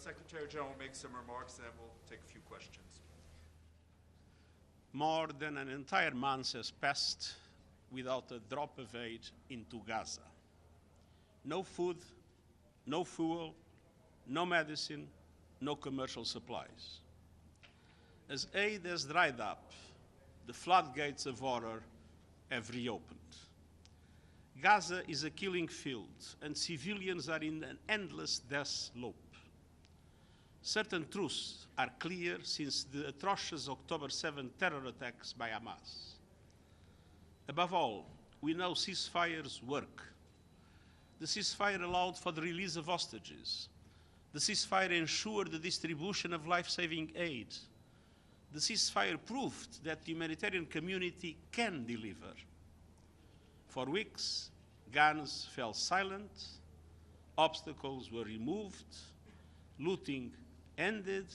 Secretary General will make some remarks, and then we'll take a few questions. More than an entire month has passed without a drop of aid into Gaza. No food, no fuel, no medicine, no commercial supplies. As aid has dried up, the floodgates of horror have reopened. Gaza is a killing field, and civilians are in an endless death loop. Certain truths are clear since the atrocious October 7 terror attacks by Hamas. Above all, we know ceasefires work. The ceasefire allowed for the release of hostages. The ceasefire ensured the distribution of life-saving aid. The ceasefire proved that the humanitarian community can deliver. For weeks, guns fell silent, obstacles were removed, looting ended,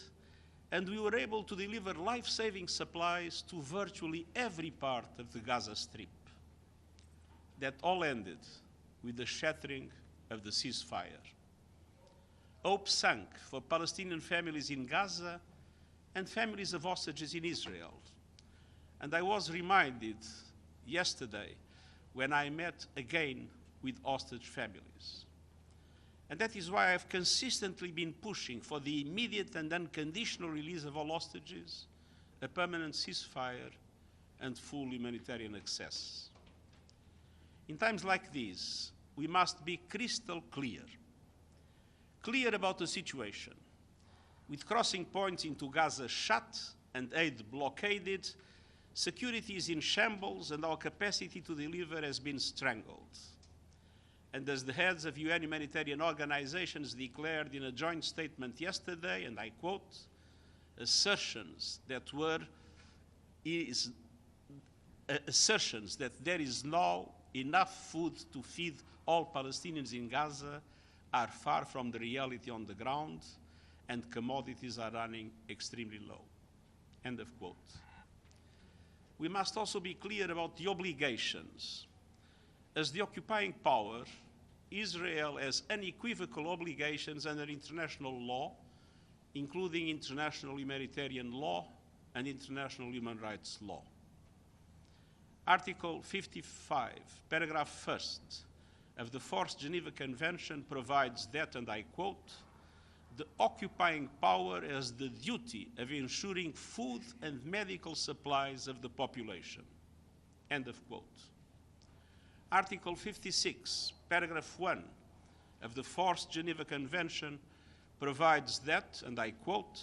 and we were able to deliver life-saving supplies to virtually every part of the Gaza Strip. That all ended with the shattering of the ceasefire. Hope sank for Palestinian families in Gaza and families of hostages in Israel. And I was reminded yesterday when I met again with hostage families. And that is why I've consistently been pushing for the immediate and unconditional release of all hostages, a permanent ceasefire, and full humanitarian access. In times like these, we must be crystal clear. Clear about the situation. With crossing points into Gaza shut and aid blockaded, security is in shambles and our capacity to deliver has been strangled. And as the heads of UN humanitarian organizations declared in a joint statement yesterday, and I quote, assertions that there is now enough food to feed all Palestinians in Gaza are far from the reality on the ground, and commodities are running extremely low. End of quote. We must also be clear about the obligations. As the occupying power, Israel has unequivocal obligations under international law, including international humanitarian law and international human rights law. Article 55, paragraph 1st of the Fourth Geneva Convention provides that, and I quote, the occupying power has the duty of ensuring food and medical supplies of the population. End of quote. Article 56, paragraph 1 of the Fourth Geneva Convention provides that, and I quote,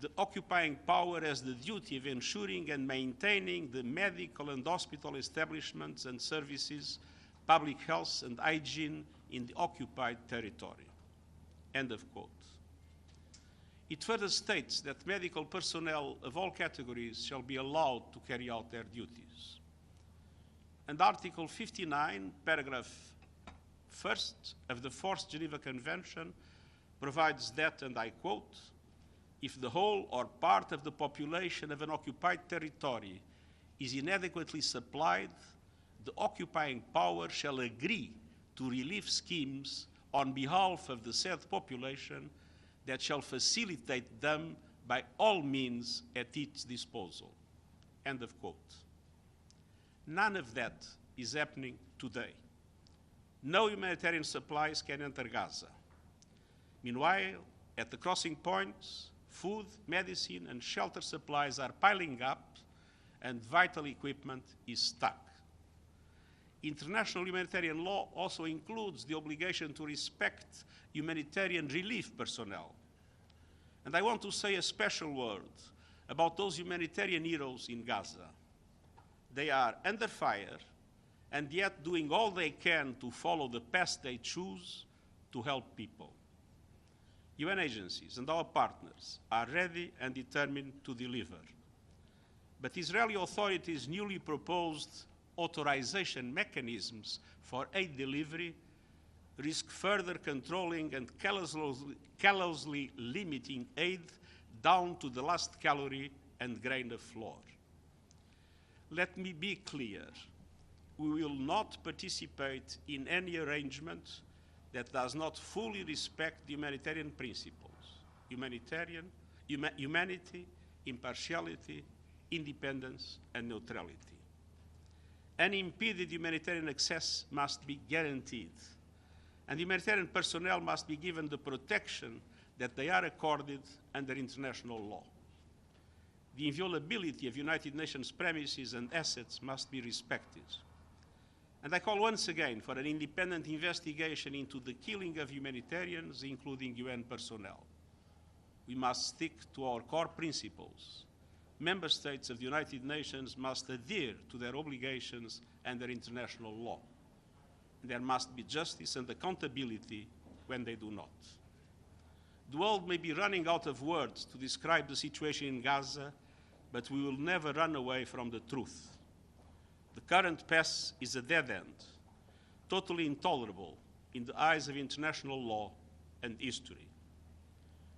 the occupying power has the duty of ensuring and maintaining the medical and hospital establishments and services, public health and hygiene in the occupied territory. End of quote. It further states that medical personnel of all categories shall be allowed to carry out their duties. And Article 59, paragraph 1st of the Fourth Geneva Convention provides that, and I quote, if the whole or part of the population of an occupied territory is inadequately supplied, the occupying power shall agree to relief schemes on behalf of the said population that shall facilitate them by all means at its disposal. End of quote. None of that is happening today. No humanitarian supplies can enter Gaza. Meanwhile, at the crossing points, food, medicine, and shelter supplies are piling up and vital equipment is stuck. International humanitarian law also includes the obligation to respect humanitarian relief personnel. And I want to say a special word about those humanitarian heroes in Gaza. They are under fire and yet doing all they can to follow the path they choose to help people. UN agencies and our partners are ready and determined to deliver. But Israeli authorities' newly proposed authorization mechanisms for aid delivery risk further controlling and callously limiting aid down to the last calorie and grain of flour. Let me be clear, we will not participate in any arrangement that does not fully respect the humanitarian principles. humanity, impartiality, independence, and neutrality. Unimpeded humanitarian access must be guaranteed, and humanitarian personnel must be given the protection that they are accorded under international law. The inviolability of United Nations premises and assets must be respected. And I call once again for an independent investigation into the killing of humanitarians, including UN personnel. We must stick to our core principles. Member states of the United Nations must adhere to their obligations under international law. There must be justice and accountability when they do not. The world may be running out of words to describe the situation in Gaza, but we will never run away from the truth. The current path is a dead end, totally intolerable in the eyes of international law and history.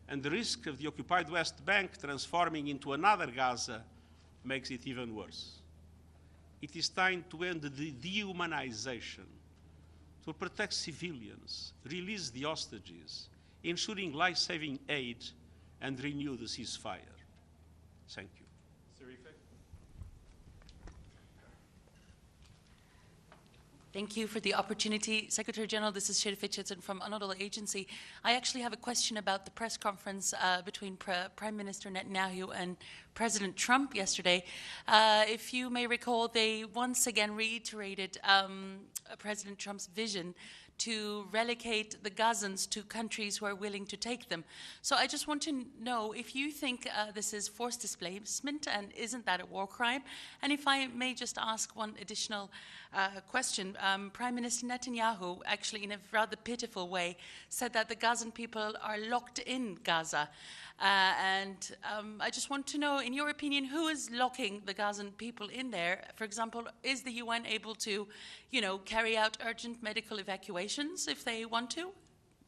And the risk of the occupied West Bank transforming into another Gaza makes it even worse. It is time to end the dehumanization, to protect civilians, release the hostages, ensuring life-saving aid, and renew the ceasefire. Thank you. Thank you for the opportunity. Secretary General, this is Sheriff Richardson from Anadolu Agency. I actually have a question about the press conference between Prime Minister Netanyahu and President Trump yesterday. If you may recall, they once again reiterated President Trump's vision to relocate the Gazans to countries who are willing to take them. So I just want to know if you think this is forced displacement, and isn't that a war crime? And if I may just ask one additional question. Prime Minister Netanyahu, actually in a rather pitiful way, said that the Gazan people are locked in Gaza. I just want to know, in your opinion, who is locking the Gazan people in there? For example, is the UN able to, carry out urgent medical evacuations if they want to?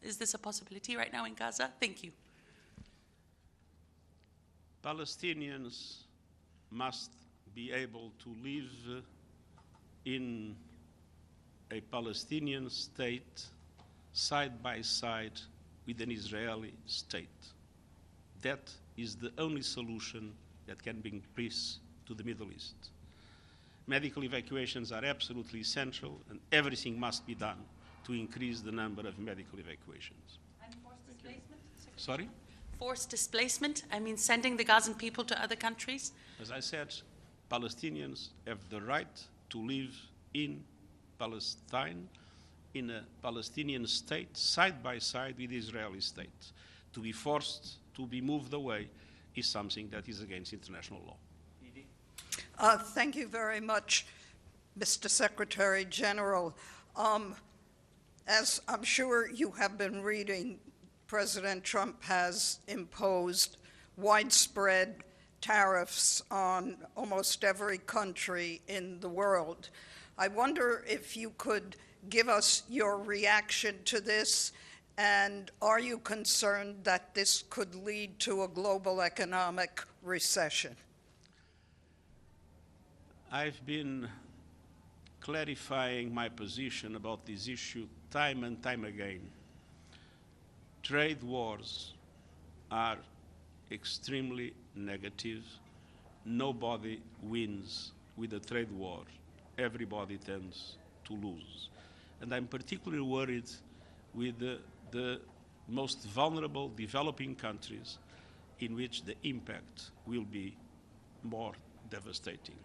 Is this a possibility right now in Gaza? Thank you. Palestinians must be able to live in a Palestinian state side by side with an Israeli state. That is the only solution that can bring peace to the Middle East. Medical evacuations are absolutely essential, and everything must be done to increase the number of medical evacuations. And forced displacement? Sorry? Forced displacement? I mean, sending the Gazan people to other countries? As I said, Palestinians have the right to live in Palestine, in a Palestinian state, side by side with the Israeli state. To be forced to be moved away is something that is against international law. Thank you very much, Mr. Secretary General. As I'm sure you have been reading, President Trump has imposed widespread tariffs on almost every country in the world. I wonder if you could give us your reaction to this, and are you concerned that this could lead to a global economic recession? I've been clarifying my position about this issue time and time again. Trade wars are extremely negative. Nobody wins with a trade war. Everybody tends to lose. And I'm particularly worried with the most vulnerable developing countries, in which the impact will be more devastating.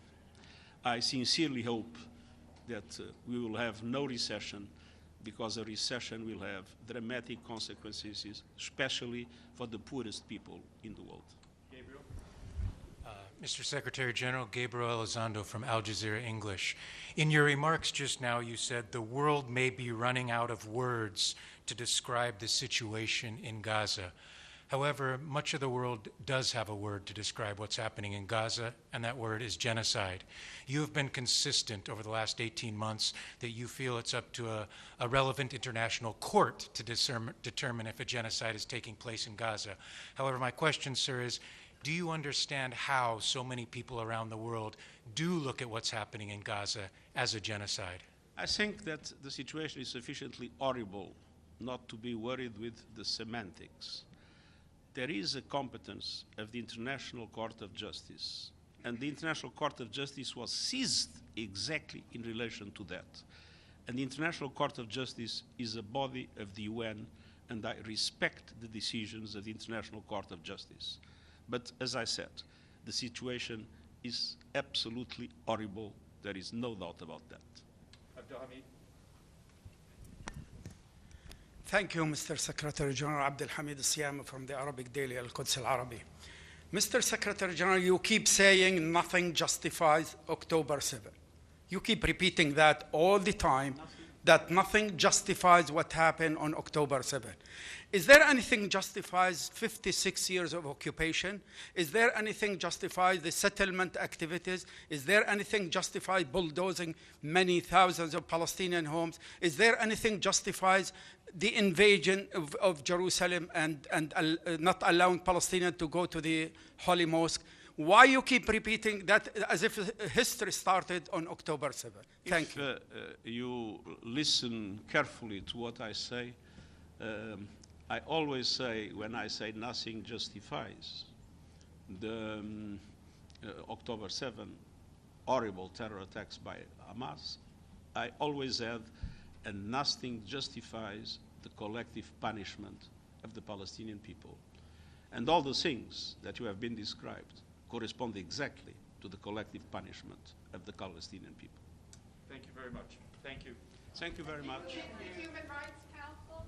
I sincerely hope that we will have no recession, because a recession will have dramatic consequences, especially for the poorest people in the world. Gabriel? Mr. Secretary General, Gabriel Elizondo from Al Jazeera English. In your remarks just now, you said the world may be running out of words to describe the situation in Gaza. However, much of the world does have a word to describe what's happening in Gaza, and that word is genocide. You have been consistent over the last 18 months that you feel it's up to a relevant international court to determine if a genocide is taking place in Gaza. However, my question, sir, is do you understand how so many people around the world do look at what's happening in Gaza as a genocide? I think that the situation is sufficiently horrible not to be worried with the semantics. there is a competence of the International Court of Justice, and the International Court of Justice was seized exactly in relation to that. And the International Court of Justice is a body of the UN, and I respect the decisions of the International Court of Justice. But as I said, the situation is absolutely horrible. There is no doubt about that. Abdelhamid. Thank you, Mr. Secretary General. Abdelhamid Siyam from the Arabic Daily Al-Quds Al-Arabi. Mr. Secretary General, you keep saying nothing justifies October 7. You keep repeating that all the time, that nothing justifies what happened on October 7. Is there anything justifies 56 years of occupation? Is there anything justifies the settlement activities? Is there anything justifies bulldozing many thousands of Palestinian homes? Is there anything justifies the invasion of Jerusalem and not allowing Palestinians to go to the Holy Mosque? Why you keep repeating that as if history started on October 7? Thank you. If you listen carefully to what I say, I always say, when I say nothing justifies the October 7 horrible terror attacks by Hamas, I always add, and nothing justifies the collective punishment of the Palestinian people. And all the things that you have been described correspond exactly to the collective punishment of the Palestinian people. Thank you very much. Thank you. Thank you very much. Human Rights Council